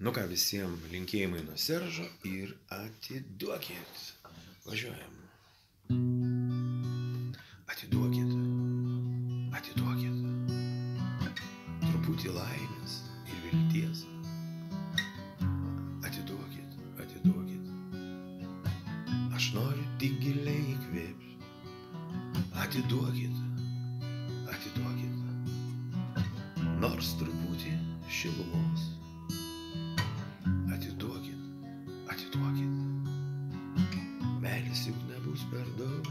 Nu ką, visiems linkėjimai nuo Seržo ir atiduokit. Važiuojam. Atiduokit. Atiduokit. Truputį laimės ir vilties. Atiduokit. Atiduokit. Aš noriu tik giliai įkvėpti. Atiduokit. Atiduokit. Nors truputį šilumos. Atiduokit, atiduokit. Meilės juk nebus per daug.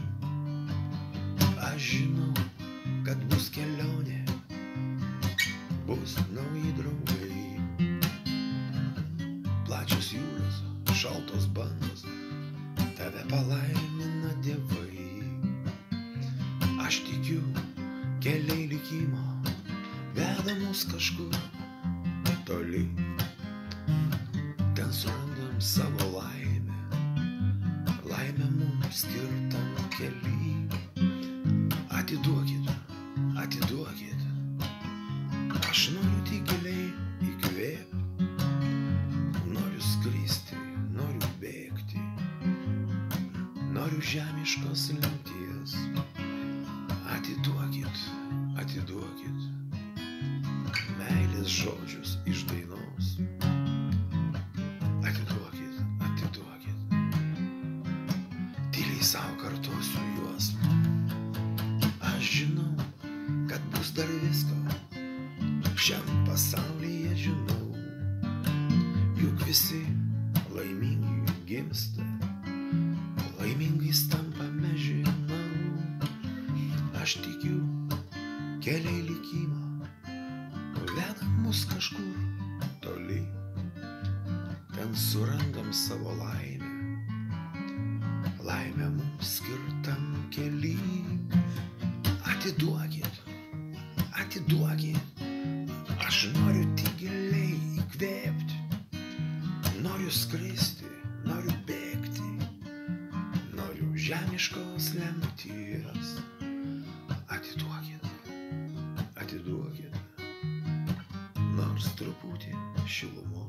Aš žinau, kad bus kelionė, bus nauji draugai. Plačios jūros, šaltos bangos, tave palaimina dievai. Aš tikiu, keliai likimo veda mus kažkur toli. Ten surandam savo laimę, laimę mums skirtam kely. Atiduokit, atiduokit. Aš noriu tik giliai įkvėpti. Noriu skristi, noriu bėgti. Noriu žemiškos lemties. Atiduokit, atiduokit. Meilės žodžius iš dainos. Atiduokit, atiduokit. Tyliai savo kartosiu juos. Aš žinau, kad bus dar visko. Šiam pasaulyje žinau. Juk visi laimingi gimsta. Laimingais tampame, žinau. Aš tikiu, keliai likimo veda mus kažkur toli. Ten surandam savo laimę, laimę mums skirtam kely. Atiduokit, atiduokit. Aš noriu tik giliai įkvėpti. Noriu skristi, noriu bėgti. Noriu žemiškos lemties. Atiduokit, atiduokit. Nors truputį šilumos.